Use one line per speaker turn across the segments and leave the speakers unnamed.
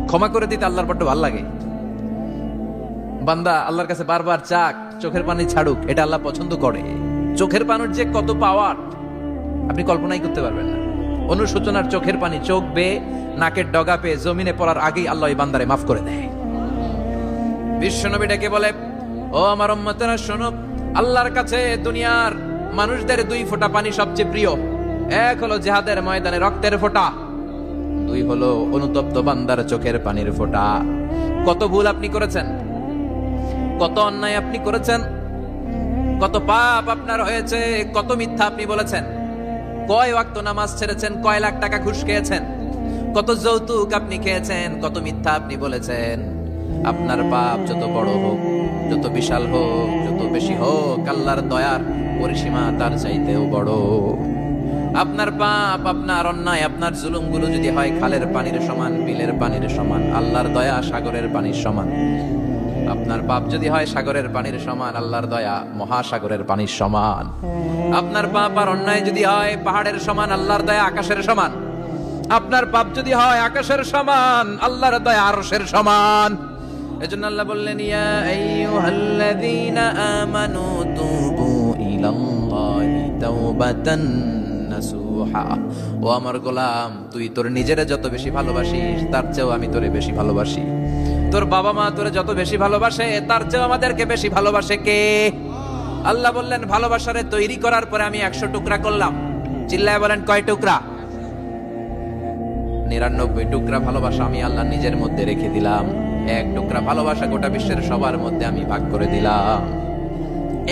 ক্ষমা করে দিতে আল্লাহর বড্ড ভালো লাগে। বান্দা আল্লাহর কাছে বারবার চাক, চোখের পানি ছাড়ুক, এটা আল্লাহ পছন্দ করে। চোখের পানির যে কত পাওয়ার আপনি কল্পনাই করতে পারবেন না। অনুশোচনার চোখের পানি চোখ বেয়ে নাকের ডগা পেয়ে জমিনে পড়ার আগেই আল্লাহ এই বান্দারে মাফ করে দেয়। বিশ্বনবী ডেকে বলে, ও আমার উম্মতেরা শোনো, আল্লাহর কাছে দুনিয়ার মানুষদের দুই ফোঁটা পানি সবচেয়ে প্রিয়। এক হলো জিহাদের ময়দানে রক্তের ফোঁটা, দুই হলো অনুতপ্ত বান্দার চোখের পানির ফোঁটা। কত ভুল আপনি করেছেন, কত অন্যায় আপনি করেছেন, কত পাপ আপনার হয়েছে, কত মিথ্যা আপনি বলেছেন, কয় ওয়াক্ত নামাজ ছেড়েছেন, কয় লাখ টাকা ঘুষ খেয়েছেন, কত যৌতুক আপনি খেয়েছেন, কত মিথ্যা আপনি বলেছেন। আপনার পাপ যত বড় হোক, যত বিশাল হোক, যত বেশি হোক, আল্লাহর দয়ার পরিসীমা তার চাইতেও বড়। আপনার পাপ, আপনার অন্যায়, আপনার জুলুমগুলো যদি হয় খালের পানির সমান, বিলের পানির সমান, আল্লাহর দয়া সাগরের পানির সমান। আপনার পাপ যদি হয় সাগরের পানির সমান, আল্লাহর দয়া মহাসাগরের পানির সমান। আপনার পাপ আর অন্যায় যদি হয় পাহাড়ের সমান, আল্লাহর দয়া আকাশের সমান। আপনার পাপ যদি হয় আকাশের সমান, আল্লাহর দয়া আরশের সমান। এজন্য আল্লাহ বললেন, ইয়া আইয়ুহাল্লাযীনা আমানু তুবু ইলাল্লাহি তাওবাতান নাসুহা। ও আমার গোলাম, তুই তোর নিজেরে যত বেশি ভালোবাসিস তার চেয়েও আমি তোরে বেশি ভালোবাসি। তোর বাবা মা তোরে যত বেশি ভালোবাসে তার চেয়েও আমাদেরকে বেশি ভালোবাসে কে? আল্লাহ বললেন, ভালোবাসারে তৈরি করার পরে আমি 100 টুকরা করলাম। চিল্লায় বলেন, কয় টুকরা? 99 টুকরা ভালোবাসা আমি আল্লাহ নিজের মধ্যে রেখে দিলাম। 1 টুকরা ভালোবাসা গোটা বিশ্বের সবার মধ্যে আমি ভাগ করে দিলাম।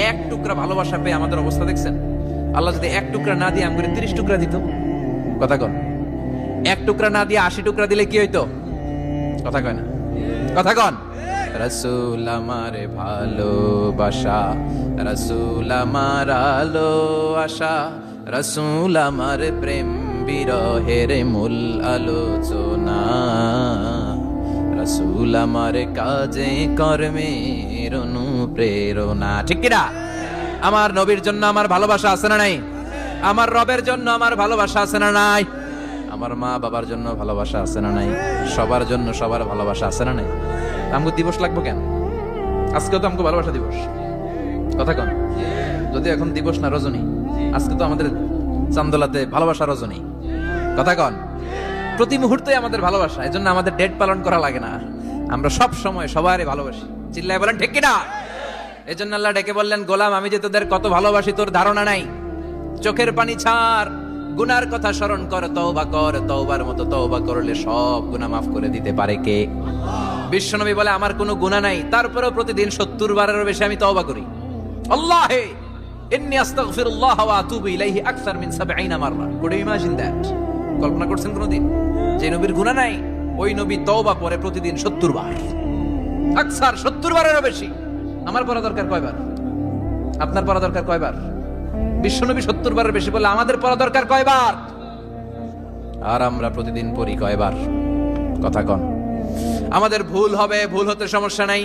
1 টুকরা ভালোবাসা পেয়ে আমাদের অবস্থা দেখছেন? আল্লাহ যদি 1 টুকরা না দিয়ে আমাকে 30 টুকরা দিত, কথা কন। 1 টুকরা না দিয়ে 80 টুকরা দিলে কি হইতো? কথা কয় না, কথা কন। রাসূল আমার ভালোবাসা, রাসূল আমার আলো আশা, রাসূল আমার প্রেম বিরহের মূল আলোচনা, রাসূল আমার কাজে কর্মের অনুপ্রেরণা। ঠিক কিনা? আমার নবীর জন্য আমার ভালোবাসা আছে না নাই? আমার রবের জন্য আমার ভালোবাসা আছে না নাই? আমার মা বাবার জন্য ভালোবাসা আছে না নাই? সবার জন্য সবার ভালোবাসা আছে না নাই? আমগো দিবস লাগবো কেন? আজকে তো আমগো ভালোবাসা দিবস, কথা কন। যদি এখন দিবস না রজনী, আজকে তো আমাদের চান্দোলাতে ভালোবাসা রজনী, কথা কন। প্রতি মুহূর্তে আমাদের ভালোবাসা, এজন্য আমাদের ডেট পালন করা লাগে না। আমরা সব সময় সবারই ভালোবাসি। চিল্লায় বলেন ঠিক কিনা? এজন্য আল্লাহ ডেকে বললেন, গোলাম আমি যে তোদের কত ভালোবাসি তোর ধারণা নাই। চোখের পানি ছাড়, গুনার কথা স্মরণ কর, তওবা কর। তওবার মতো তওবা করলে সব গুনাহ মাফ করে দিতে পারে কে? বিশ্বনবী বলে, আমার কোনো গুনাহ নাই, তারপরেও প্রতিদিন 70 বারেরও বেশি আমি তওবা করি। আল্লাহে ইন্নী আস্তাগফিরুল্লাহ ওয়া আতুবু ইলাইহি আকসার মিন 70 মাররা। Could you imagine that? কল্পনা করছেন কোনদিন? যে নবীর গুনাহ নাই, ওই নবী তওবা করে প্রতিদিন 70 বার, আকসার 70 বারেরও বেশি। আমার পড়া দরকার কয়বার? আপনার পড়া দরকার কয়বার? বিশ্বনবী 70 বারের বেশি বলে আমাদের পড়া দরকার কয়বার? আর আমরা প্রতিদিন পড়ি কয়বার? কথা কন। আমাদের ভুল হবে, ভুল হতে সমস্যা নাই,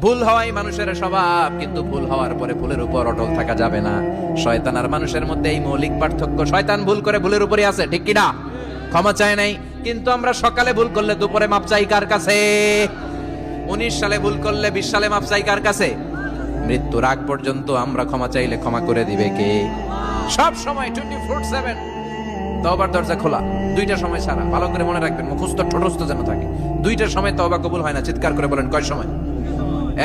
ভুল হওয়াই মানুষের স্বভাব, কিন্তু ভুল হওয়ার পরে ভুলের উপর অটল থাকা যাবে না। শয়তান আর মানুষের মধ্যে এই মৌলিক পার্থক্য। শয়তান ভুল করে ভুলের উপরই আছে, ঠিক কিনা? ক্ষমা চায় নাই, কিন্তু আমরা সকালে ভুল করলে দুপুরে মাপ চাই কার কাছে? 19 সালে ভুল করলে 20 সালে মাপ চাই কার কাছে? মৃত্যুর আগ পর্যন্ত আমরা ক্ষমা চাইলে ক্ষমা করে দিবে কে? সব সময় 24/7 তওবার দরজা খোলা, 2টার সময় ছাড়া। ভালো করে মনে রাখবেন, মুখস্থ ঠোঁটস্থ যেন থাকে। 2টার সময় তওবা কবুল হয় না। চিৎকার করে বলেন, কয় সময়?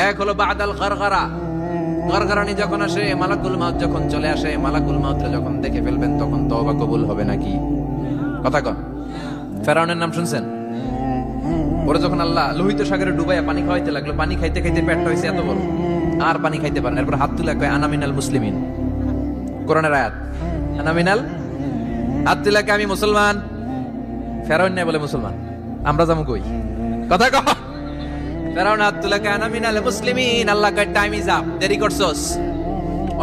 এক হলো বাদাল গারগারা, গারগারানি যখন আসে, মালাকুল মাউত যখন চলে আসে, মালাকুল মাউতরা যখন দেখে ফেলবেন, তখন তওবা কবুল হবে নাকি? কথা কন। ফেরাউনের নাম শুনছেন? ওরা যখন আল্লাহ লোহিত সাগরে ডুবাইয়া পানি খাওয়াইতে লাগলো, পানি খাইতে খাইতে পেটটা হয়েছে এত বড়, আর পানি খাইতে পারেন। এরপর হাত তুলে কয়, আনা মিনাল মুসলিমিন। কোরআনের আয়াত, আনা মিনাল, হাত তুলে কয় আমি মুসলমান। ফেরাউন নাই বলে মুসলমান, আমরা যাবো কই? কথা কন। ফেরাউন হাত তুলে কয় আনা মিনাল মুসলিমিন। আল্লাহ কয়, টাইম ইজ আপ, দেরি করছস।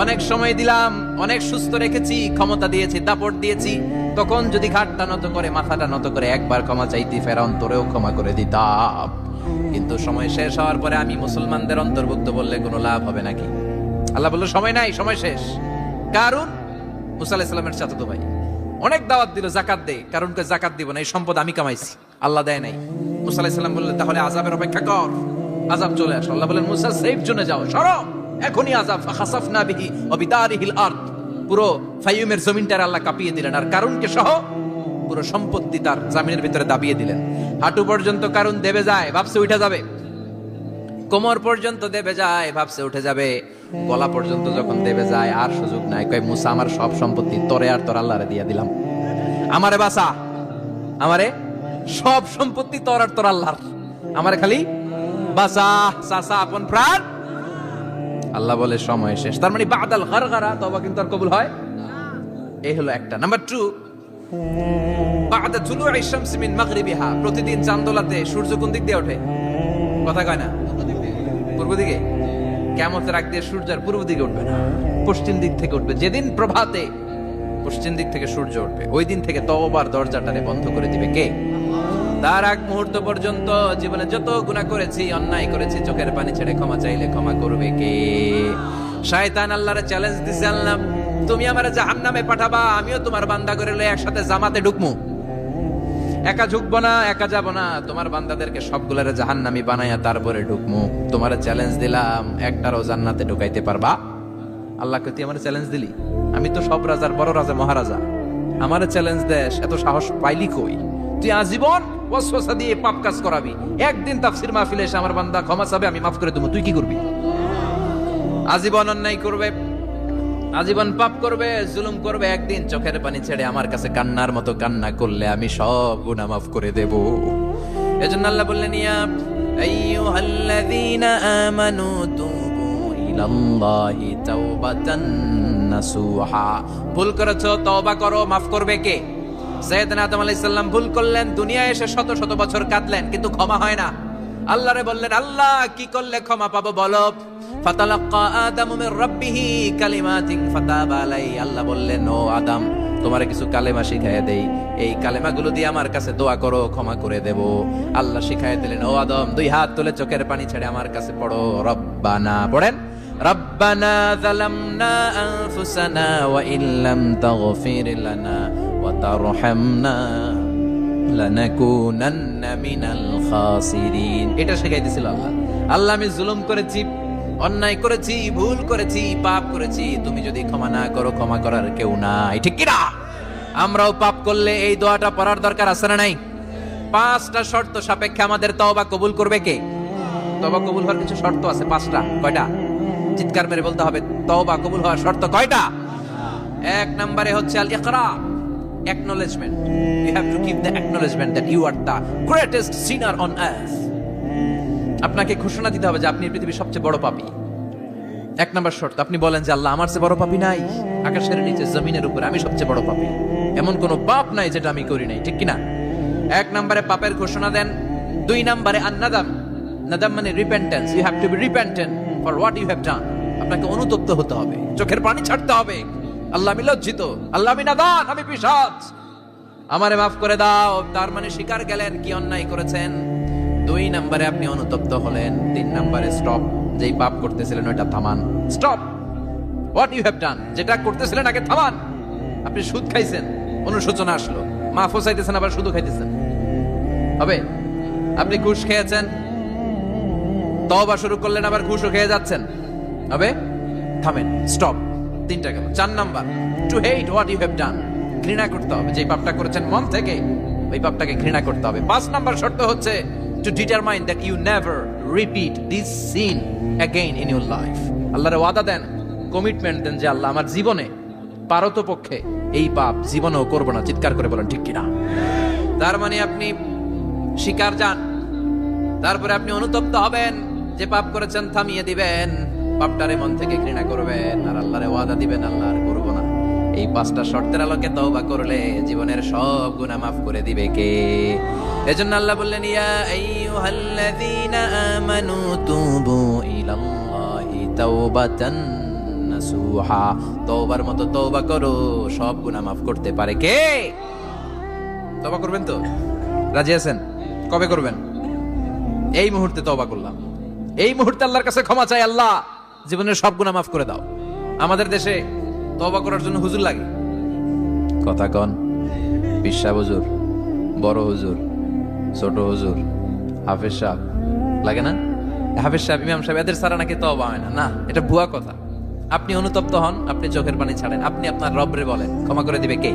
অনেক সময় দিলাম, অনেক সুস্থ রেখেছি, ক্ষমতা দিয়েছি, দাপট দিয়েছি, তখন যদি ঘাটটা নত করে, মাথাটা নত করে একবার ক্ষমা চাইতি, ফেরাউন তোরেও ক্ষমা করে দিতাম। কিন্তু সময় শেষ হওয়ার পরে আমি মুসলমানদের অন্তর্ভুক্ত বললে কোনো লাভ হবে নাকি? আল্লাহ বলল, সময় নাই, সময় শেষ। কারণ মুসা আলাইহিস সালামের চাচাতো ভাই অনেক দাওয়াত দিল, জাকাত দে। কারণ জাকাত দিব না, এই সম্পদ আমি কামাইছি, আল্লাহ দেয় নাই। মুসা আলাইহিস সালাম বললেন তাহলে আযাবের অপেক্ষা কর, আযাব চলে আসে। আল্লাহ বলেন মুসা সেফ জোনে যাও, সরো, এখনই আযাব। ফাখাসাফনা বিহি ওয়া বিদারিহিল আরদ, পুরো ফাইয়ুমের জমিনটার আল্লাহ কাঁপিয়ে দিলেন, আর কারুনকে সহ পুরো সম্পত্তি তার জামিনের ভিতরে দাবিয়ে দিলেন। হাঁটু পর্যন্ত কারুন দেবে যায়, ভাবছে উঠে যাবে, কোমর পর্যন্ত দেবে যায়, ভাবছে উঠে যাবে, গলা পর্যন্ত যখন দেবে যায় আর সুযোগ নাই। কয় মুসা আমার সব সম্পত্তি তোরে আর তোর আল্লাহরে দিয়ে দিলাম, আমারে বাঁচা, আমারে সব সম্পত্তি তোর আর তোর আল্লাহর, আমারে খালি বাঁচা, চাচা আপন প্রাণ। আল্লাহ বলে সময় শেষ। তার মানে বাদাল গারগারা তওবা কিন্তু আর কবুল হয়। এই হলো একটা। নাম্বার 2, বাদা তুলুই শামস মিন মাগরিবিহা, প্রতিদিন চাঁদোলাতে সূর্য কোন দিক দিয়ে ওঠে? কথা কয় না? পূর্ব দিকে। কিয়ামতের আগ দিয়ে সূর্য আর পূর্ব দিকে উঠবে না, পশ্চিম দিক থেকে উঠবে। যেদিন প্রভাতে পশ্চিম দিক থেকে সূর্য উঠবে, ওই দিন থেকে তওবার দরজাটারে বন্ধ করে দিবে কে? তার আগ মুহূর্ত পর্যন্ত জীবনে যত গুনাহ করেছি, অন্যায় করেছি, চোখের পানি ছেড়ে ক্ষমা চাইলে ক্ষমা করবে কে? শয়তান আল্লাহরে চ্যালেঞ্জ দিছে, আল্লাহ তুমি আমারে জাহান্নামে পাঠাবা, আমিও তোমার বান্দা করে লয়ে একসাথে জামাতে ঢুকমু, একা ঢুকবো না, একা যাব না, তোমার বান্দাদেরকে সবগুলারে জাহান্নামী বানায়া তারপরে ঢুকমু। তোমার চ্যালেঞ্জ দিলাম, একটারও জান্নাতে ঢুকাইতে পারবা? আল্লাহকে তুই আমার চ্যালেঞ্জ দিলি? আমি তো সব রাজার বড় রাজা, মহারাজা, আমার চ্যালেঞ্জ দেশ, এত সাহস পাইলি কই? তুই আজীবন ওয়াসওয়াসা দিয়ে পাপ কাজ করাবি, একদিন তাফসীর মাহফিলে এসে আমার বান্দা ক্ষমা চাবে, আমি মাফ করে দেবো, তুই কি করবি? আজীবন অন্যায় করবে, আজীবন পাপ করবে, জুলুম করবে, একদিন চোখের পানি ছেড়ে আমার কাছে কান্নার মতো কান্না করলে আমি সব গুনাহ মাফ করে দেব। এজন্য আল্লাহ বললেন ইয়া আইয়ুহাল্লাযীনা আমানু তুবু ইলাল্লাহি তাওবাতান নাসুহা। ভুল করেছো, তওবা করো, মাফ করবে কে? সাইয়েদনা আদম আলাইহিস সালাম ভুল করলেন, দুনিয়ায় এসে শত শত বছর কাঁদলেন, কিন্তু ক্ষমা হয় না। আল্লাহরে বললেন আল্লাহ কি করলে ক্ষমা পাবো বলো? ফাতালাক্কা আদামু মির রাব্বিহি কালিমাতিন ফাতাবা আলাইহি। আল্লাহ বললেন ও আদম তোমারে কিছু কালেমা শিখাইয়া দেই, এই কালেমাগুলো দিয়ে আমার কাছে দোয়া করো, ক্ষমা করে দেব। আল্লাহ শিখাইয়া দিলেন ও আদম দুই হাত তুলে চোখের পানি ছেড়ে আমার কাছে পড়ো, রব্বানা, পড়েন রব্বানা যালামনা আনফুসানা ওয়া ইল্লাম তাগফির লানা ওয়া তারহামনা লানাকুনান্না মিনাল খাসিরিন। এটা শিখাই দিয়েছিল আল্লাহ। আল্লাহ আমি জুলুম করেছি, অন্যায় করেছি, ভুল করেছি, পাপ করেছি, তুমি যদি ক্ষমা না করো ক্ষমা করার কেউ নাই, ঠিক কি না? আমরাও পাপ করলে এই দোয়াটা পড়ার দরকার আছে না নাই? 5টা শর্ত সাপেক্ষে আমাদের তওবা কবুল করবে কে? তওবা কবুল হওয়ার কিছু শর্ত আছে 5টা। কয়টা? চিৎকার মেরে বলতে হবে, তওবা কবুল হওয়ার শর্ত কয়টা? 1 নম্বরে হচ্ছে আল ইকরা, acknowledgement. You have to give the acknowledgement that you are the greatest sinner on earth. আপনাকে ঘোষণা দিতে হবে যে আপনি পৃথিবীর সবচেয়ে বড় পাপী। 1 নম্বর শর্ত, আপনি বলেন যে আল্লাহ আমার চেয়ে বড় পাপী নাই, আকাশের নিচে জমিনের উপরে আমি সবচেয়ে বড় পাপী, এমন কোন পাপ নাই যেটা আমি করি নাই, ঠিক কি না? 1 নম্বরে পাপের ঘোষণা দেন। 2 নম্বরে আন-নাদাম, নাদাম মানে repentance. You have to be repentant for what you have done. আপনাকে অনুতপ্ত হতে হবে, চোখের পানি ছাড়তে হবে। আল্লাহ আমি লজ্জিত, আল্লাহ আমি নাদান, আমি পিশাচ, আমারে মাফ করে দাও। তার মানে স্বীকার গেলেন কি অন্যায় করেছেন। 2 নম্বরে আপনি অনুতপ্ত হলেন। 3 নম্বরে স্টপ, যেই পাপ করতেছিলেন ওটা থামান, stop what you have done, যেটা করতেছিলেন আগে থামান। আপনি সুদ খাইছেন, অনুশোচনা আসলো, মাফও চাইতেছেন, আবার সুদও খাইতেছেন, হবে? আপনি ঘুষ খেয়েছেন, তওবা শুরু করলেন, আবার ঘুষও খেয়ে যাচ্ছেন, হবে? থামেন, স্টপ। 3টা গেল। 4 number, to hate what you have done, ঘৃণা করতে হবে, যে পাপটা করেছেন মন থেকে ওই পাপটাকে ঘৃণা করতে হবে। 5 নাম্বার শর্ত হচ্ছে to determine that you never repeat this sin again in your life. আল্লাহর ওয়াদা দেন, কমিটমেন্ট দেন যে আল্লাহ আমার জীবনে পারতপক্ষে এই পাপ জীবনেও করব না। চিৎকার করে বলেন ঠিক কিনা? তার মানে আপনি স্বীকার যান, তারপরে আপনি অনুতপ্ত হবেন, যে পাপ করেছেন থামিয়ে দিবেন, পাপটারে মন থেকে ঘৃণা করবেন, আর আল্লাহরে ওয়াদা দিবেন আল্লাহ আর করব না। এই 5টা শর্তের আলোকে তওবা করলে জীবনের সব গুনাহ মাফ করে দিবে কে? এজন্য আল্লাহ বললেন ইয়া আইয়ুহাল্লাযীনা আমানু তুবু ইলাল্লাহি তাওবাতান নাসুহা। তওবার মতো তওবা করো, সব গুনাহ মাফ করতে পারে কে? তওবা করবেন তো? রাজি আছেন? কবে করবেন? এই মুহূর্তে তওবা করলাম, এই মুহূর্তে আল্লাহর কাছে ক্ষমা চাই, আল্লাহ জীবনের সব গুনাহ মাফ করে দাও। আমাদের দেশে তওবা করার জন্য হুজুর লাগে, কথা কন, বিশ্বাস হুজুর, বড় হুজুর, ছোট হুজুর, হাফেজ সাহেব লাগে না? হাফেজ সাহেব, ইমাম সাহেব, এদের সারা নাকি তওবা হয় না। না, এটা ভুয়া কথা। আপনি অনুতপ্ত হন, আপনি চোখের পানি ছাড়েন, আপনি আপনার রবরে বলেন, ক্ষমা করে দিবে কে?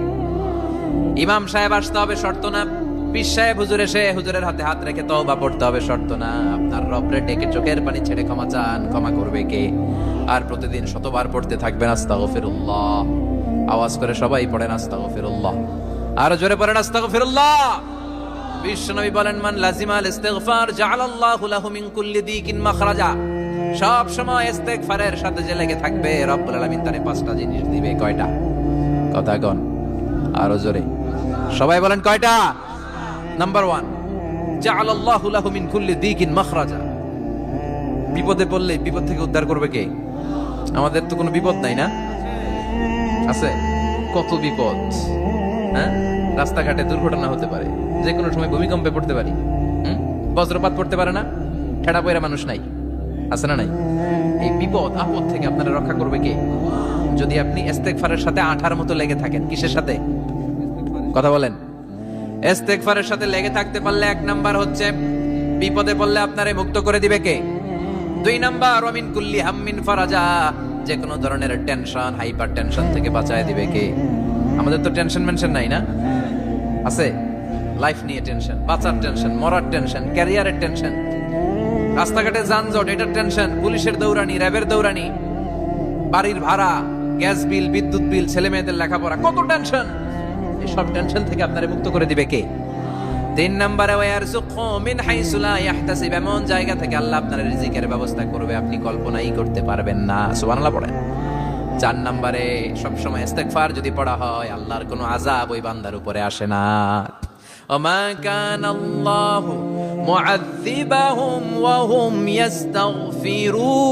ইমাম সাহেব আসতে হবে শর্ত না, পীর সাহেব হুজুর এসে হুজুরের হাতে হাত রেখে তওবা পড়তে হবে শর্ত না। আপনার রবরে ডেকে চোখের পানি ছেড়ে ক্ষমা চান, ক্ষমা করবে কে? আর প্রতিদিন শতবার পড়তে থাকবেন আস্তাগফিরুল্লাহ। আওয়াজ করে সবাই পড়েন আস্তাগফিরুল্লাহ, আর জোরে পড়েন আস্তাগফিরুল্লাহ। বিশ্বনবী বলেন, মান লাজিমাল ইস্তিগফার জাআলাল্লাহু লাহু মিন কুল্লি দিকিন মাখরাজা। সব সময় ইস্তিগফারের সাথে যে লেগে থাকবে, রব্বুল আলামিন তারে 5টা জিনিস দিবে। কয়টা? কথা কোন? আরো জোরে সবাই বলেন, কয়টা? নাম্বার 1, জাআলাল্লাহু লাহু মিন কুল্লি দিকিন মাখরাজা। বিপদে পড়লে বিপদ থেকে উদ্ধার করবে কে? আমাদের তো কোনো বিপদ নাই না? আছে? কত বিপদ, হ্যাঁ? রাস্তাঘাটে দুর্ঘটনা হতে পারে, যে কোনো সময় ভূমিকম্পে পড়তে পারি, বজ্রপাত পড়তে পারে না, ঠেড়া পয়রা মানুষ নাই, আছে না নাই? এই বিপদ আপদ থেকে আপনারা রক্ষা করবে কে? যদি আপনি ইস্তেগফারের সাথে আঠার মতো লেগে থাকেন। কিসের সাথে? কথা বলেন। ইস্তেগফারের সাথে লেগে থাকতে পারলে 1 নাম্বার হচ্ছে বিপদে পড়লে আপনারে মুক্ত করে দিবে কে? 2 নাম্বার, ওয়া মিন কুল্লি হাম্মিন ফারাজা। যে কোনো ধরনের টেনশন, হাইপার টেনশন থেকে বাঁচায় দিবে কে? আমাদের তো টেনশন মেনশন নাই না? আছে? লাইফ নিয়ে টেনশন, বাঁচার টেনশন, মরার টেনশন, ক্যারিয়ারের টেনশন, রাস্তাঘাটে যানজট, এটার টেনশন, পুলিশের দৌড়ানি, র্যাবের দৌড়ানি, বাড়ির ভাড়া, গ্যাস বিল, বিদ্যুৎ বিল, ছেলে মেয়েদের লেখাপড়া, কত টেনশন। এই সব টেনশন থেকে আপনারে মুক্ত করে দিবে কে? 3 নম্বরে, ওয়ারযুকহু মিন হাইসু লা ইয়াহতাসিব। এমন জায়গা থেকে আল্লাহ আপনার রিজিকের ব্যবস্থা করবে আপনি কল্পনাই করতে পারবেন না। সুবহানাল্লাহ পড়েন। 4 নম্বরে, সবসময় ইস্তেগফার যদি পড়া হয়, আল্লাহর কোনো আযাব ওই বান্দার উপরে আসে না। ওমা কানাল্লাহু মুআযযিবাহুম ওয়া হুম ইস্তাগফিরুন।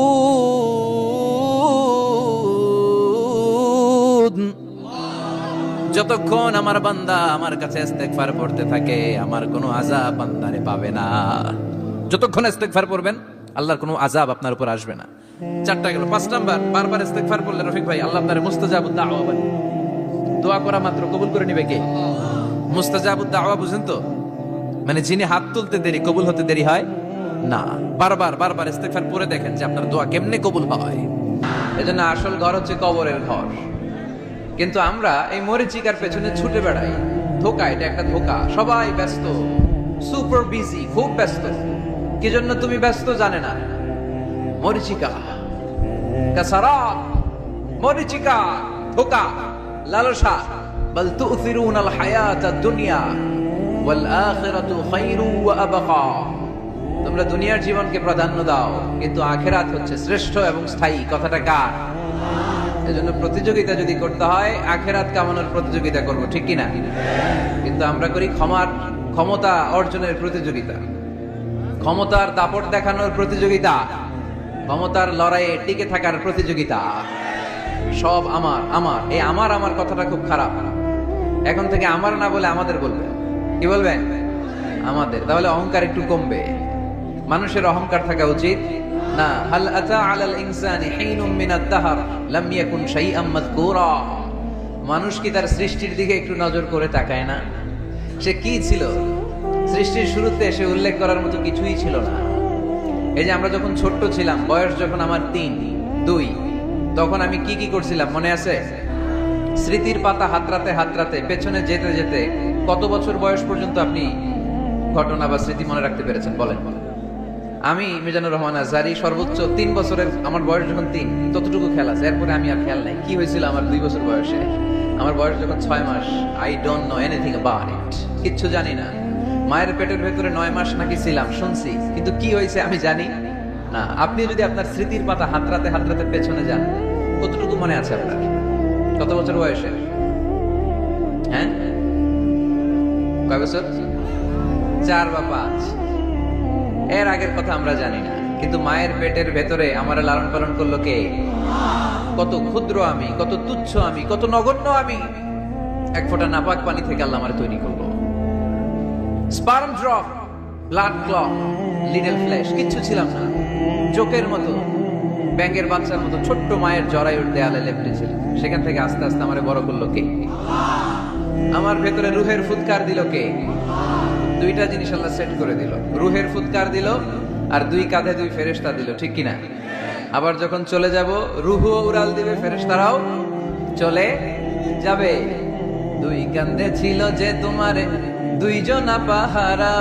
যতক্ষণ আমার বান্দা আমার কাছে ইস্তেগফার পড়তে থাকে, আমার কোনো আযাব বান্দারে পাবে না। যতক্ষণ ইস্তেগফার পড়বেন, আল্লাহর কোনো আযাব আপনার উপর আসবে না। 4টা গেল। 5 নাম্বার, বারবার ইস্তেগফার পড়লে রফিক ভাই, আল্লাহ আপনারে মুস্তাজাবুদ দাওয়া বানাবে। দোয়া করা মাত্র কবুল করে নিবে কে? মুস্তাজাবুদ দাওয়া বুঝেন তো? মানে যিনি হাত তুলতে দেরি, কবুল হতে দেরি হয় না। বারবার ইস্তেগফার পড়ে দেখেন যে আপনার দোয়া কেমনে কবুল হয়। এজন্য আসল ঘর হচ্ছে কবরের ঘর। কিন্তু আমরা এই মরিচিকার পেছনে ছুটে বেড়াই। ধোকা, এটা একটা ধোকা। সবাই ব্যস্ত, সুপার বিজি, খুব ব্যস্ত। কি জন্য তুমি ব্যস্ত জানে না? মরিচিকা, কাসারাত, মরিচিকা, ধোকা, লালসা। বাল তু'থিরুনাল হায়াতাদ দুনিয়া ওয়াল আখিরাতু খায়রু ওয়া আবকা। তোমরা দুনিয়ার জীবনকে প্রাধান্য দাও, কিন্তু আখিরাত হচ্ছে শ্রেষ্ঠ এবং স্থায়ী। কথাটা কার? এজন্য প্রতিযোগিতা যদি করতে হয়, আখিরাত কামানোর প্রতিযোগিতা করব, ঠিক কি না? কিন্তু আমরা করি ক্ষমতা অর্জনের প্রতিযোগিতা, ক্ষমতার দাপট দেখানোর প্রতিযোগিতা, ক্ষমতার লড়াইয়ে টিকে থাকার প্রতিযোগিতা। সব আমার আমার। এই আমার কথাটা খুব খারাপ। এখন থেকে আমার না বলে আমাদের বলবে। কি বলবেন? আমাদের। তাহলে অহংকার একটু কমবে। মানুষের অহংকার থাকা উচিত না। হাল আতা আলাল ইনসানি হিনুম মিনাদ দাহর লাম ইয়াকুন শাইআম মাযকুরা। মানুষ কি তার সৃষ্টির দিকে একটু নজর করে তাকায় না? সে কি ছিল? সৃষ্টির শুরুতে সে উল্লেখ করার মতো কিছুই ছিল না। এই যে আমরা যখন ছোট্ট ছিলাম, বয়স যখন আমার 3, 2, তখন আমি কি করছিলাম মনে আছে? স্মৃতির পাতা হাতরাতে পেছনে যেতে যেতে কত বছর বয়স পর্যন্ত আপনি ঘটনা বা স্মৃতি মনে রাখতে পেরেছেন বলেন? আমি মিজানুর রহমান আজহারি সর্বোচ্চ 3 বছরের, আমার বয়স যখন 3, ততটুকু খেয়াল আছে। এরপরে আমি আর খেয়াল নাই কি হয়েছিল আমার 2 বছর বয়সে। আমার বয়স যখন 6 মাস, I don't know anything about it. কিচ্ছু জানি না। মায়ের পেটের ভেতরে 9 মাস নাকি ছিলাম শুনছি, কিন্তু কি হয়েছে আমি জানি না। আপনি যদি আপনার স্মৃতির পাতা হাতরাতে পেছনে যান, কতটুকু মনে আছে আপনার? কত বছর বয়সে? হ্যাঁ, কয় বছর? 4 বা 5। এর আগের কথা আমরা জানি না। কিন্তু মায়ের পেটের ভেতরে আমার লালন পালন করলো কে? কত ক্ষুদ্র আমি, কত তুচ্ছ আমি, কত নগণ্য আমি। এক ফোঁটা নাপাক পানি থেকে আল্লাহ আমার তৈরি করলো। Sperm drop, blood clot, little flesh, কিচ্ছু ছিলাম না। জোকের মতো, ব্যাঙের বাচ্চার মতো ছোট্ট মায়ের জরায়ুর দেয়ালে লেপটে ছিল। সেখান থেকে আস্তে আস্তে আমারে বড় করলো কে? আমার ভেতরে রুহের ফুৎকার দিল কে? দুইটা জিনিস আল্লাহ সেট করে দিল, রুহের ফুৎকার দিল আর দুই কাঁধে দুই ফেরেশতা দিল, ঠিক কিনা? আবার যখন চলে যাব রুহও উড়াল দিবে, ফেরেশতারাও চলে যাবে। দুই কাঁধে ছিল যে তোমারে দুইজনা পাহারা,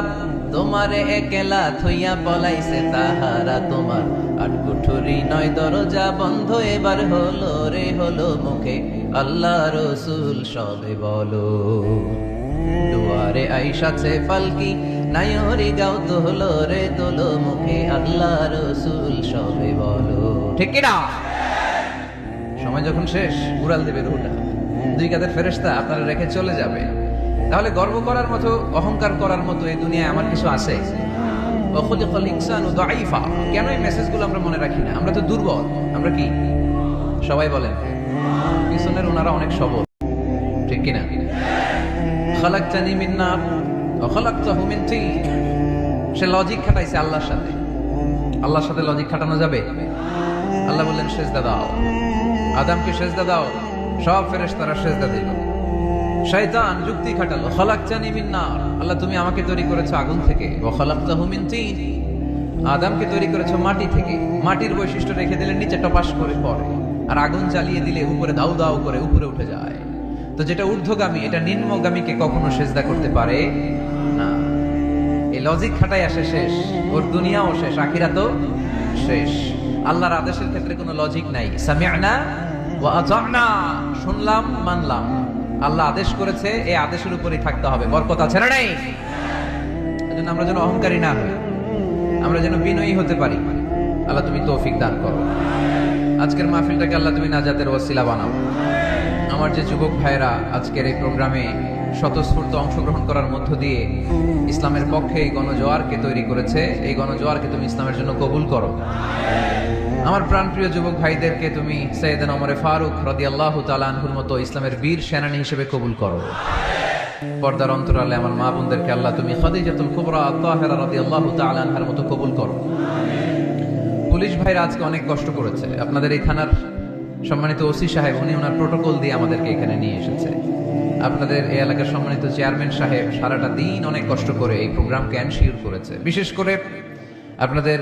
তোমারে একলা থইয়া পলাইছে তাহারা, তোমার আট কুঠুরি নয় দরজা বন্ধ, এবার হলো রে হলো মুখে আল্লাহ রসুল সবে বলো। দুয়ারে আইসাছে পালকি নাইরি গাও তোলো রে তোলো, মুখে আল্লাহ রসুল সবে বলো, ঠিক কিনা? সময় যখন শেষ উড়াল দেবে রুহটা, দুই কাঁধের ফেরেশতা আপনারা রেখে চলে যাবে। তাহলে গর্ব করার মতো, অহংকার করার মতো এই দুনিয়ায় আমার কিছু আছে? কেন এই মেসেজগুলো আমরা মনে রাখি না? আমরা তো দুর্বল। আমরা কি সবাই বলেন পিছনের ওনারা অনেক সবল, ঠিক কিনা? খালাকতানি মিন নার ওয়া খালাকতাহু মিন তিন। সে লজিক খাটাইছে আল্লাহর সাথে। আল্লাহর সাথে লজিক খাটানো যাবে? আল্লাহ বললেন সেজদা দাও, আদমকে সেজদা দাও, সব ফেরেশতারা সেজদা দিল। শয়তান যুক্তি খাটালো, খালাকতানি মিন নার, আল্লাহ তুমি আমাকে তৈরি করেছো আগুন থেকে, ওয়া খালাকতাহু মিন তিন, আদমকে তৈরি করেছো মাটি থেকে। মাটির বৈশিষ্ট্য রেখে দিলে নিচে টপাস করে পড়ে, আর আগুন জ্বালিয়ে দিলে উপরে দাউ দাউ করে উপরে উঠে যায়। তো যেটা ঊর্ধ্বগামী এটা নিম্নগামীকে কখনো সেজদা করতে পারে না। এই লজিক খাটাই আসে শেষ, ওর দুনিয়াও শেষ, আখিরাতও শেষ। আল্লাহর আদেশের ক্ষেত্রে কোনো লজিক নাই। সামি'না ওয়া আতা'না, শুনলাম মানলাম। আল্লাহ আদেশ করেছে, এই আদেশের উপরেই থাকতে হবে। বরকত আছে না নাই? এজন্য আমরা যেন অহংকারী না হই, আমরা যেন বিনয়ী হতে পারি। আল্লাহ তুমি তৌফিক দান করো। আজকের মাহফিলটাকে আল্লাহ তুমি নাজাতের ওসিলা বানাও। আমার যে যুবক ভাইয়েরা আজকের এই প্রোগ্রামে স্বতঃস্ফূর্ত অংশগ্রহণ করার মধ্য দিয়ে ইসলামের পক্ষে এই গণজোয়ারকে তৈরি করেছে, এই গণজোয়ারকে তুমি ইসলামের জন্য কবুল করো। আমার প্রাণপ্রিয় যুবক ভাইদেরকে তুমি সৈয়দনা ওমর ফারুক রাদিয়াল্লাহু তাআলা আনহুর মতো ইসলামের বীর সেনানী হিসেবে কবুল করো। পর্দার অন্তরালে আমার মা বোনদেরকে আল্লাহ তুমি খাদিজাতুল কুবরা আত-তাহিরা রাদিয়াল্লাহু তাআলা আনহার মতো কবুল করো। পুলিশ ভাইরা আজকে অনেক কষ্ট করেছে। আপনাদের এই থানার সম্মানিত ওসি সাহেব, উনি ওনার প্রোটোকল দিয়ে আমাদেরকে এখানে নিয়ে এসেছে। আপনাদের এই এলাকার সম্মানিত চেয়ারম্যান সাহেব সারাটা দিন অনেক কষ্ট করে এই প্রোগ্রামকে এনশিওর করেছে। বিশেষ করে আপনাদের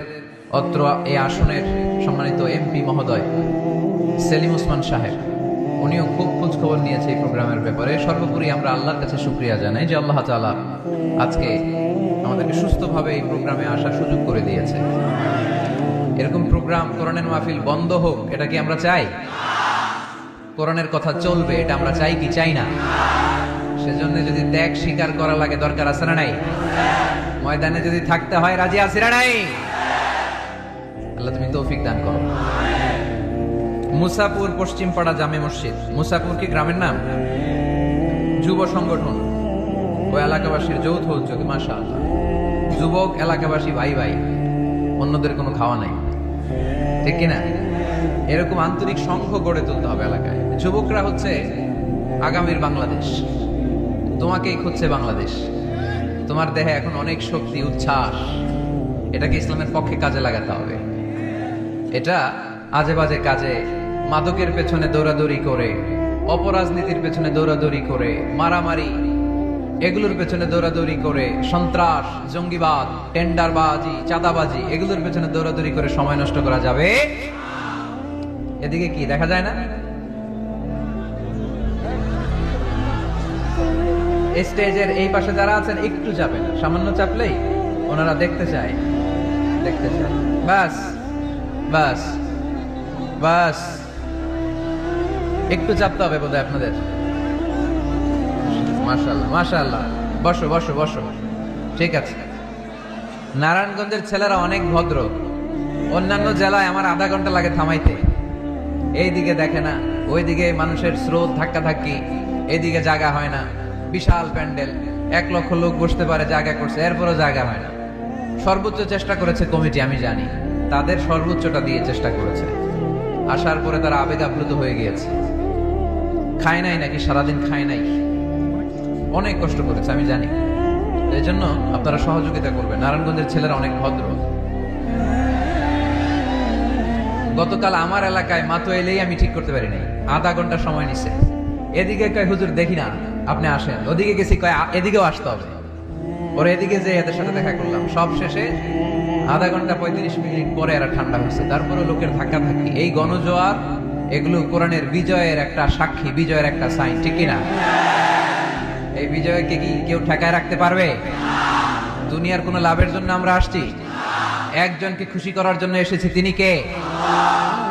অত্র এই আসনের সম্মানিত এমপি মহোদয় সেলিম ওসমান সাহেব, উনিও খুব খোঁজ খবর নিয়েছে এই প্রোগ্রামের ব্যাপারে। সর্বোপরি আমরা আল্লাহর কাছে শুকরিয়া জানাই যে আল্লাহ তাআলা আজকে আমাদেরকে সুস্থভাবে এই প্রোগ্রামে আসার সুযোগ করে দিয়েছে। এরকম প্রোগ্রাম, কোরআনের মাহফিল বন্ধ হোক, এটা কি আমরা চাই? কোরআনের কথা চলবে, এটা আমরা চাই কি চাই না? সেজন্য যদি ত্যাগ স্বীকার করা লাগে, দরকার আছে না নাই? ময়দানে যদি থাকতে হয়, রাজি আছে না নাই? আল্লাহ তুমি তৌফিক দান করো। মুসাপুর পশ্চিমপাড়া জামে মসজিদ, মুসাপুর কি গ্রামের নাম? যুব সংগঠন ও এলাকাবাসীর যৌথ উদ্যোগে, মাশাআল্লাহ, যুবক এলাকাবাসী ভাই ভাই, অন্যদের কোনো খাওয়া নাই, ঠিক কিনা? এরকম আন্তরিক সংঘ গড়ে তুলতে হবে এলাকায়। যুবকরা হচ্ছে আগামীর বাংলাদেশ, তোমাকেই খুঁজছে বাংলাদেশ। তোমার দেহে এখন অনেক শক্তি, উচ্ছ্বাস, এটাকে ইসলামের পক্ষে কাজে লাগাতে হবে। এটা আজে বাজে কাজে, মাদকের পেছনে দৌড়াদৌড়ি করে, অপরাজনীতির পেছনে দৌড়াদৌড়ি করে, মারামারি এগুলোর পেছনে দৌড়াদৌড়ি করে, সন্ত্রাস, জঙ্গিবাদ, টেন্ডারবাজি, চাঁদাবাজি এগুলোর পেছনে দৌড়াদৌড়ি করে সময় নষ্ট করা যাবে? এদিকে কি দেখা যায় না? স্টেজের এই পাশে যারা আছেন একটু চাপেন, সামান্য চাপলেই ওনারা দেখতে চায়, দেখতে চায়। বাস বাস বাস, একটু চাপতে হবে বোধহয় আপনাদের। মাশাআল্লাহ মাশাআল্লাহ, বসো বসো বসো, ঠিক আছে। নারায়ণগঞ্জের ছেলেরা অনেক ভদ্র। অন্যান্য জেলায় আমার আধা ঘন্টা লাগে থামাইতে। এইদিকে দেখে না, ওইদিকে মানুষের স্রোত, ধাক্কা ধাক্কি, এইদিকে জায়গা হয় না। বিশাল প্যান্ডেল, 1 লক্ষ লোক বসতে পারে, জায়গা করছে, এরপরও জায়গা হয় না। সর্বোচ্চ চেষ্টা করেছে কমিটি, আমি জানি তাদের সর্বোচ্চটা দিয়ে চেষ্টা করেছে। আসার পরে তারা আবেগ আপ্লুত হয়ে গিয়েছে। খায় নাই নাকি, সারাদিন খায় নাই, অনেক কষ্ট করেছে আমি জানি। এই জন্য আপনারা সহযোগিতা করবেন। নারায়ণগঞ্জের ছেলেরা অনেক ভদ্র। গতকাল আমার এলাকায় মাতো এলেই আমি ঠিক করতে পারি নাই, আধা ঘন্টা সময় নিছে। এদিকে কয় হুজুর দেখি না, আপনি আসেন। ওদিকে গেছি, কয় এদিকেও আসতে হবে। পরে এদিকে যে এদের সাথে দেখা করলাম, সব শেষে আধা ঘন্টা 35 মিনিট পরে এরা ঠান্ডা হচ্ছে। তারপরে লোকের ধাক্কা থাকি, এই গণজোয়ার এগুলো কোরআনের বিজয়ের একটা সাক্ষী, বিজয়ের একটা সাইন, ঠিক কিনা? এই বিজয়কে কি কেউ ঠেকায় রাখতে পারবে? দুনিয়ার কোনো লাভের জন্য আমরা আসছি? একজনকে খুশি করার জন্য এসেছি, তিনি কে?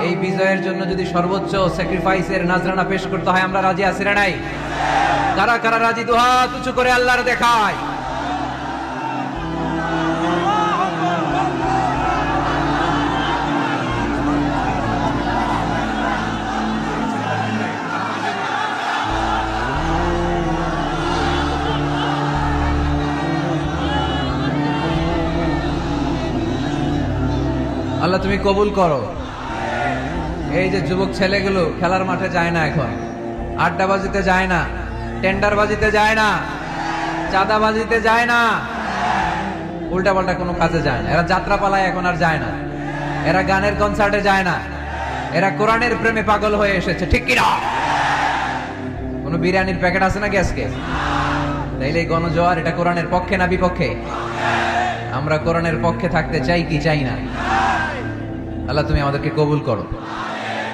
এই বিজয়ের জন্য যদি সর্বোচ্চ স্যাক্রিফাইসের নাজরানা পেশ করতে হয়, আমরা রাজি আছি না নাই? কারা কারা রাজি? দুহাত উঁচু করে আল্লাহর দেখায়। আল্লাহ তুমি কবুল করো। এই যে যুবক ছেলেগুলো খেলার মাঠে যায় না, এখন আড্ডাবাজিতে যায় না, টেন্ডারবাজিতে যায় না, চাঁদাবাজিতে যায় না, উল্টা পাল্টা কোনো কাজে যায় না। এরা যাত্রা পালায় এখন আর যায় না, এরা গানের কনসার্টে যায় না, এরা কোরআনের প্রেমে পাগল হয়ে এসেছে, ঠিক কিনা? কোনো বিরিয়ানির প্যাকেট আছে নাকি আজকে? তাইলে এই গণজোয়ার এটা কোরআনের পক্ষে না বিপক্ষে? আমরা কোরআনের পক্ষে থাকতে চাই কি চাই না? আল্লাহ তুমি আমাদেরকে কবুল করো।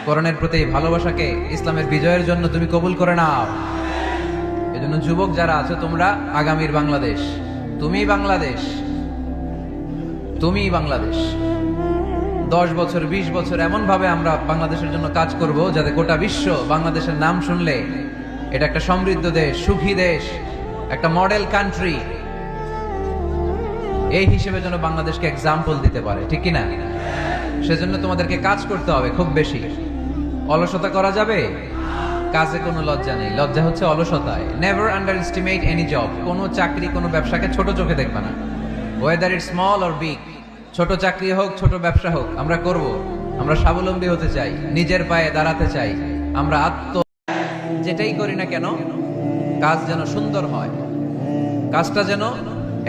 কোরআনের প্রতি ভালোবাসাকে ইসলামের বিজয়ের জন্য তুমি কবুল করে নাও। এজন্য যুবক যারা আছো, তোমরা আগামীর বাংলাদেশ, তুমি বাংলাদেশ, তুমি বাংলাদেশ। 10 বছর 20 বছর এমন ভাবে আমরা বাংলাদেশের জন্য কাজ করব যাতে গোটা বিশ্ব বাংলাদেশের নাম শুনলে এটা একটা সমৃদ্ধ দেশ, সুখী দেশ, একটা মডেল কান্ট্রি, এই হিসেবে যেন বাংলাদেশকে এক্সাম্পল দিতে পারে, ঠিক কিনা? সেজন্য তোমাদেরকে কাজ করতে হবে খুব বেশি। অলসতা করা যাবে? কাজে কোনো লজ্জা নেই, লজ্জা হচ্ছে অলসতায়। Never underestimate any job. কোনো চাকরি, কোনো ব্যবসাকে ছোট চোখে দেখবে না, whether it small or big. ছোট চাকরি হোক, ছোট ব্যবসা হোক, আমরা করব। আমরা স্বাবলম্বী হতে চাই, নিজের পায়ে দাঁড়াতে চাই। আমরা যেটাই করি না কেন, কাজ যেন সুন্দর হয়, কাজটা যেন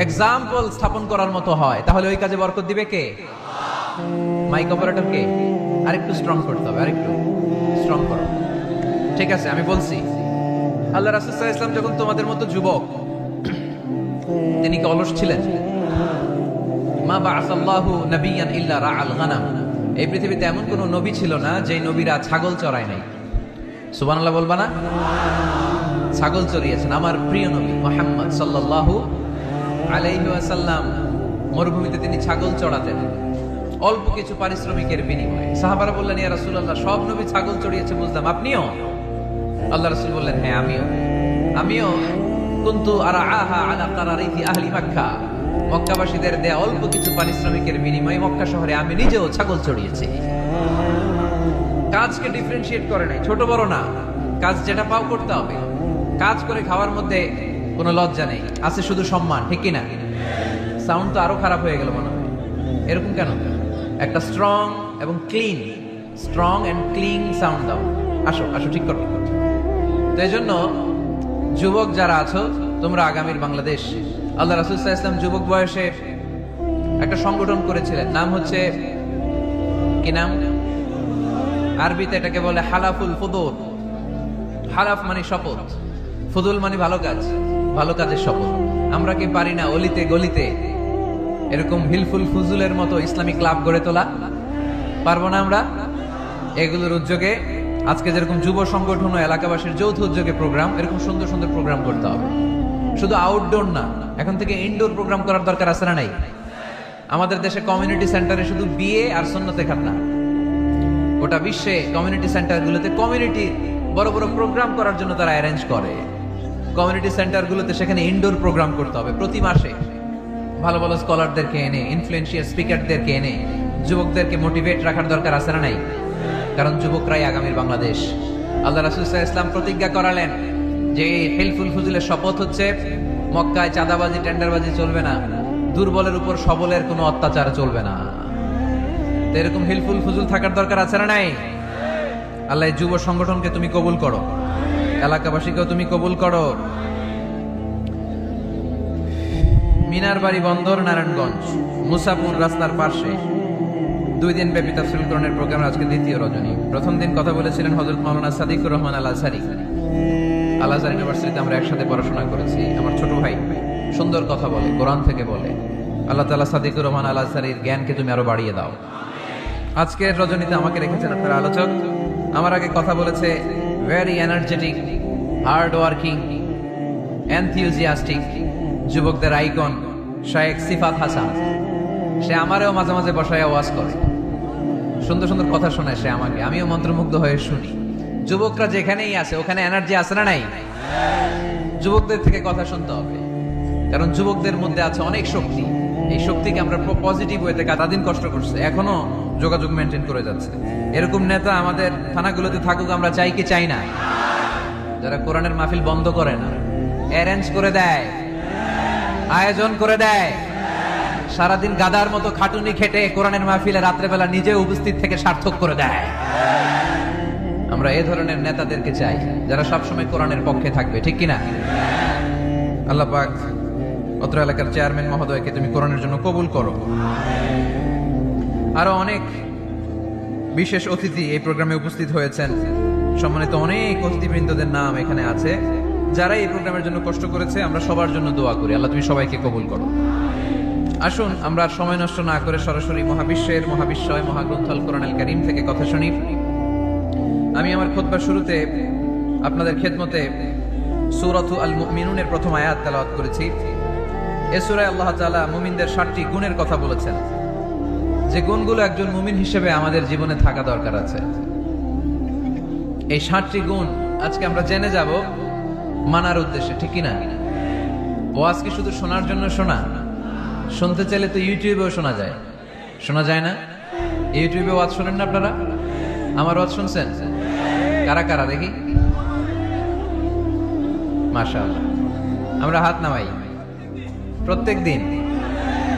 এক্সাম্পল স্থাপন করার মতো হয়। তাহলে ওই কাজে বরকত দিবে কে? মাইক অপারেটর কে? আরেকটু স্ট্রং করতে হবে, আরেকটু স্ট্রং করো। ঠিক আছে, আমি বলছি, আল্লাহ রাসূল সাল্লাল্লাহু আলাইহি ওয়াসাল্লাম যখন তোমাদের মতো যুবক, তিনি কি অলস ছিলেন? মা বাআসাল্লাহু নাবিয়ান ইল্লা রাআল গানাম। এই পৃথিবীতে এমন কোন নবী ছিল না যে নবীরা ছাগল চড়ায় নাই। সুবহানাল্লাহ বলবা না? ছাগল চড়িয়েছেন আমার প্রিয় নবী মুহাম্মদ সাল্লাল্লাহু আলাইহি ওয়াসাল্লাম। মরুভূমিতে তিনি ছাগল চড়াতেন অল্প কিছু পারিশ্রমিকের বিনিময়ে। সাহাবারা বললেন, ইয়া রাসূলুল্লাহ, সব নবী ছাগল চড়িয়েছে বুঝলাম, আপনিও? আল্লাহ রাসূল বললেন, হ্যাঁ আমিও কুনতু আরআহা আলা কারারিতি আহলি মক্কা। মক্কাবাসীদের দেয়া অল্প কিছু পারিশ্রমিকের বিনিময়ে মক্কা শহরে আমি নিজেও ছাগল চড়িয়েছি। কাজকে ডিফারেন্সিয়েট করে নাই, ছোট বড় না, কাজ যেটা পাও করতে হবে। কাজ করে খাওয়ার মধ্যে কোনো লজ্জা নেই, আছে শুধু সম্মান, ঠিক কিনা? সাউন্ড তো আরো খারাপ হয়ে গেল মনে হয়, এরকম কেন? একটা স্ট্রং এবং clean, strong and clean sound দাও। আসো আসো, ঠিক করো। তো এই জন্য যুবক যারা আছো, তোমরা আগামীর বাংলাদেশ। আল্লাহ রাসূল সাল্লাল্লাহু আলাইহি ওয়াসাল্লাম যুবক বয়সে একটা সংগঠন করেছিলেন, নাম হচ্ছে কি নাম? আরবিতে এটাকে বলে হালাফুল ফুদুল। হালাফ মানে শপথ, ফুদুল মানে ভালো কাজ, ভালো কাজের শপথ। আমরা কি পারি না অলিতে গলিতে এরকম হিলফুল ফুজুলের মতো ইসলামিক ক্লাব গড়ে তোলা? পারবো না আমরা? এগুলোর উদ্যোগে আজকে যেরকম যুব সংগঠন ও এলাকাবাসীর যৌথ উদ্যোগে প্রোগ্রাম, এরকম সুন্দর সুন্দর প্রোগ্রাম করতে হবে। শুধু আউটডোর না, এখন থেকে ইনডোর প্রোগ্রাম করার দরকার আছে না নাই? আমাদের দেশে কমিউনিটি সেন্টারে শুধু বিয়ে আর সুন্নতে খাতনা, গোটা বিশ্বে কমিউনিটি সেন্টারগুলোতে কমিউনিটি বড় বড় প্রোগ্রাম করার জন্য তারা অ্যারেঞ্জ করে। কমিউনিটি সেন্টারগুলোতে সেখানে ইনডোর প্রোগ্রাম করতে হবে। প্রতি মাসে ভালো ভালো স্কলারদেরকে এনে, ইনফ্লুয়েন্সিয়াল স্পিকারদেরকে এনে যুবকদেরকে মোটিভেট রাখার দরকার আছে না নাই? কারণ যুবকরাই আগামীর বাংলাদেশ। আল্লাহ রাসূল সাল্লাল্লাহু আলাইহি ওয়াসাল্লাম প্রতিজ্ঞা করালেন যে হিলফুল ফুজুলের শপথ হচ্ছে মক্কায় চাঁদাবাজি, টেন্ডারবাজি চলবে না, দুর্বলের উপর সবলের কোনো অত্যাচার চলবে না। তো এরকম হিলফুল ফুজুল থাকার দরকার আছে না নাই? আল্লাহ যুব সংগঠনকে তুমি কবুল করো, এলাকাবাসীকেও তুমি কবুল করো। মিনার বাড়ি বন্দর, নারায়ণগঞ্জ, মুসাপুর রাস্তার পাশে 2 দিন ব্যাপী তাফসীরুল কোরআনের প্রোগ্রাম, আজকে দ্বিতীয় রজনী। প্রথম দিন কথা বলেছিলেন হযরত মাওলানা সাদিকুর রহমান আল আজহারী। আল আজহার ইউনিভার্সিটিতে আমরা একসাথে পড়াশোনা করেছি। আমার ছোট ভাই সুন্দর কথা বলে, কোরআন থেকে বলে। আল্লাহ তাআলা সাদিকুর রহমান আল আজহারীর জ্ঞানকে তুমি আরো বাড়িয়ে দাও। আজকের রজনীতে আমাকে রেখেছেন আপনার আলোচক। আমার আগে কথা বলেছে very energetic, hard working, enthusiastic যুবকদের আইকন শায়েখ সিফাত হাসান। সে আমারও মাঝে মাঝে বসায় ওয়াজ করে, সুন্দর সুন্দর কথা শোনায় সে আমাকে, আমিও মন্ত্রমুগ্ধ হয়ে শুনি। যুবকরা যেখানেই আছে ওখানে এনার্জি আছে না নাই? যুবকদের থেকে কথা শুনতে হবে, কারণ যুবকদের মধ্যে আছে অনেক শক্তি। এই শক্তিকে আমরা পজিটিভ ওয়েতে কাটাদিন কষ্ট করছে, এখনো যোগাযোগ মেনটেন করে যাচ্ছে। এরকম নেতা আমাদের থানাগুলোতে থাকুক, আমরা চাই কি চাই না? যারা কোরআনের মাহফিল বন্ধ করে না, অ্যারেঞ্জ করে দেয়, আয়োজন করে দেয়, সারাদিন গাদার মতো খাটুনি খেটে কোরআনের মাহফিলে রাত্রেবেলা নিজে উপস্থিত থেকে সার্থক করে দেয়। আমরা এই ধরনের নেতাদেরকে চাই, যারা সবসময় কোরআনের পক্ষে থাকবে, ঠিক কিনা? আল্লাহ পাক অত্র এলাকার চেয়ারম্যান মহোদয়কে তুমি কোরআনের জন্য কবুল করো। আরো অনেক বিশেষ অতিথি এই প্রোগ্রামে উপস্থিত হয়েছেন। সম্মানিত অনেক অতিথিবৃন্দদের নাম এখানে আছে, যারা এই প্রোগ্রামের জন্য কষ্ট করেছে। আমরা সবার জন্য দোয়া করি, আল্লাহ তুমি সবাইকে কবুল করো। আসুন আমরা আর সময় নষ্ট না করে সরাসরি মহাবিশ্বের মহাবিশ্বয় মহাগ্রন্থ আল কোরআনুল কারীম থেকে কথা শুনি। আমি আমার খুতবার শুরুতে আপনাদের খেদমতে সূরাতু আল মুমিনুনের প্রথম আয়াত তেলাওয়াত করেছি। এই সূরায় আল্লাহ তাআলা মুমিনদের 7টি গুণের কথা বলেছেন, যে গুণগুলো একজন মুমিন হিসেবে আমাদের জীবনে থাকা দরকার আছে। এই 7টি গুণ আজকে আমরা জেনে যাব মানার উদ্দেশ্যে, ঠিক কিনা? ওয়াজ কি শুধু শোনার জন্য শোনা? শুনতে চাইলে তো ইউটিউবেও শোনা যায়, শোনা যায় না? ইউটিউবে ওয়াজ শোনেন না আপনারা? আমার ওয়াজ শুনছেন কারা কারা দেখি? মাশাআল্লাহ, আমরা হাত নামাই প্রত্যেক দিন।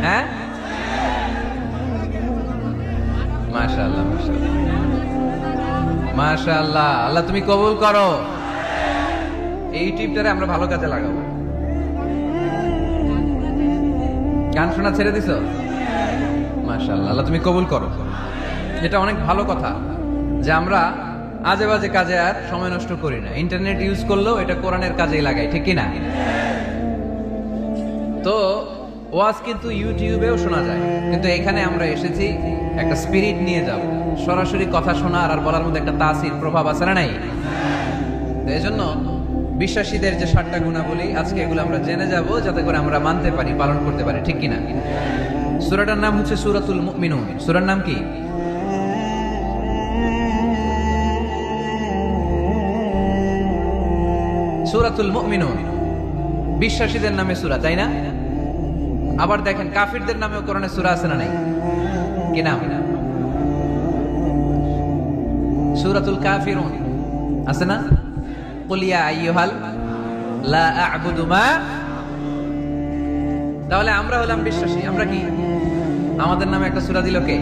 হ্যাঁ, মাশাআল্লাহ মাশাআল্লাহ মাশাআল্লাহ। আল্লাহ তুমি কবুল করো। এই ইউটিউবটারে আমরা ভালো কাজে লাগাবো। গান শোনা ছেড়ে দিছো? মাশাআল্লাহ, আল্লাহ তুমি কবুল করো। এটা অনেক ভালো কথা যে আমরা আজে বাজে কাজে আর সময় নষ্ট করি না। ইন্টারনেট ইউজ করলেও এটা কোরআনের কাজেই লাগাই, ঠিক কিনা? তো ওয়াজ কিন্তু ইউটিউবেও শোনা যায়, কিন্তু এখানে আমরা এসেছি একটা স্পিরিট নিয়ে যাব। সরাসরি কথা শোনার আর বলার মধ্যে একটা তাসির প্রভাব আছে না নাই? তো এই জন্য বিশ্বাসীদের যে 7টা গুণাবলী আজকে এগুলো আমরা জেনে যাব, যাতে করে আমরা মানতে পারি, পালন করতে পারি, ঠিক কিনা? সূরাটার নাম হচ্ছে সূরাতুল মুমিনুন। সূরার নাম কি? সূরাতুল মুমিনুন। বিশ্বাসীদের নামে সূরা, তাই না? আবার দেখেন কাফিরদের নামেও কোরআনে সূরা আছে না নাই? কি নাম? সূরাতুল কাফিরুন আছে না? কুল ইয়া আইয়ুহাল লা আ'বুদু মা। তাহলে আমরা হলাম বিশ্বাসী। আমরা কি? আমাদের নামে একটা সূরা দিল কে?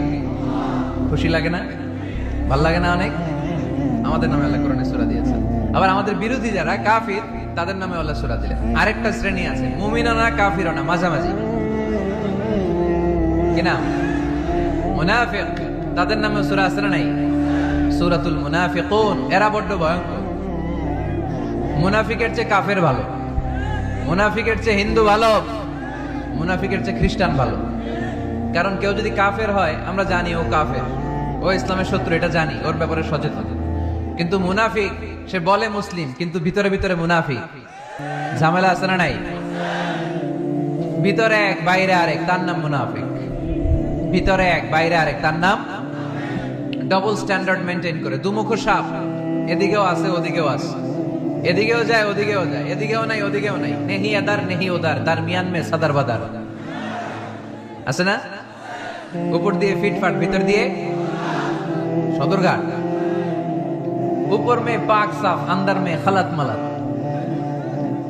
খুশি লাগে না? ভাল লাগে না অনেক? আমাদের নামে আল্লাহ কোরআনে সূরা দিয়েছেন। আবার আমাদের বিরোধী যারা কাফির, তাদের নামে আল্লাহ সূরা দিলেন। আরেকটা শ্রেণী আছে, মুমিনও না কাফিরও না, মাঝামাঝি। কি নাম? মুনাফিক। তাদের নামে সূরা আছে না নাই? সূরাতুল মুনাফিকুন। এরা বড্ড ভয়ঙ্কর। মুনাফিকের চেয়ে কাফের ভালো, মুনাফিকের চেয়ে হিন্দু ভালো, মুনাফিকের চেয়ে খ্রিস্টান ভালো। কারণ কেউ যদি কাফের হয়, আমরা জানি ও কাফের, ও ইসলামের শত্রু, এটা জানি, ওর ব্যাপারে সচেতন। কিন্তু মুনাফিক, সে বলে মুসলিম কিন্তু ভিতরে ভিতরে মুনাফিক। ঝামেলা আছে না নাই? ভিতরে এক বাইরে আরেক, তার নাম মুনাফিক। ভিতরে এক বাইরে আরেক, তার নাম ডবল স্ট্যান্ডার্ড মেনটেন করে। দুমুখো সাপ, এদিকেও আছে ওদিকেও আছে, এদিকেও যায় ওদিকেও যায়, এদিকেও নাই ওদিকেও নাই। নেহি আদার নেহি ওদার, দারমিয়ান মে সাদার বাদার আছে না? উপর দিয়ে ফিটফাট, ভিতর দিয়ে সদরঘাট। উপর মে পাক সাফ, আন্দার মে খালাত মালাত।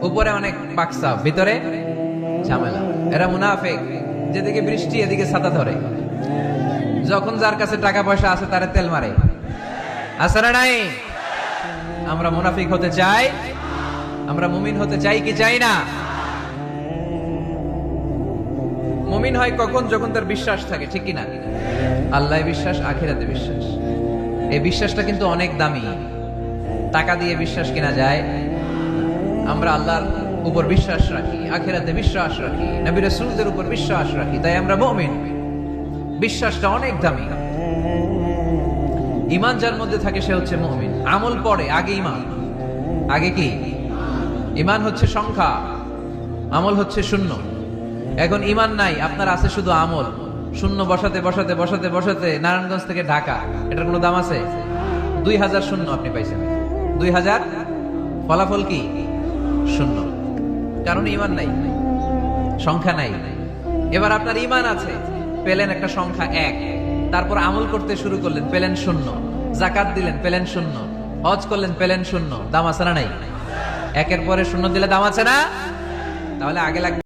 উপরে অনেক পাক সাফ, ভিতরে ঝামেলা। এরা মুনাফিক, যেদিকে বৃষ্টি এদিকে ছাতা ধরে। যখন যার কাছে টাকা পয়সা আছে তারে তেল মারে, আছে না নাই? আমরা মুনাফিক হতে চাই? আমরা মুমিন হতে চাই কি চাই না? মুমিন হয় কখন? যখন তার বিশ্বাস থাকে, ঠিক কিনা? আল্লাহ বিশ্বাস, আখিরাতে বিশ্বাস। এই বিশ্বাসটা কিন্তু অনেক দামি। টাকা দিয়ে বিশ্বাস কিনা যায়? আমরা আল্লাহর উপর বিশ্বাস রাখি, আখিরাতে বিশ্বাস রাখি, নবী রাসূলদের উপর বিশ্বাস রাখি, তাই আমরা মুমিন। বিশ্বাসটা অনেক দামি। ঈমান যার মধ্যে থাকে সে হচ্ছে মুমিন। আমল পরে, আগে ঈমান। আগে কি? ঈমান হচ্ছে সংখ্যা, আমল হচ্ছে শূন্য। এখন ঈমান নাই, আপনার আছে শুধু আমল। শূন্য বসাতে বসাতে বসাতে বসাতে নারায়ণগঞ্জ থেকে ঢাকা, এটার কোনো দাম আছে? 2000 শূন্য আপনি পাইছেন, 2000, ফলাফল কি? শূন্য। কারণ ঈমান নাই, সংখ্যা নাই। এবার আপনার ঈমান আছে, পেলেন একটা সংখ্যা 1, তারপর আমল করতে শুরু করলেন, পেলেন শূন্য। যাকাত দিলেন, পেলেন শূন্য। হজ করলেন, পেলেন শূন্য। দাম আছে না নাই? একের পরে শূন্য দিলে দাম আছে না? তাহলে আগে লাগবে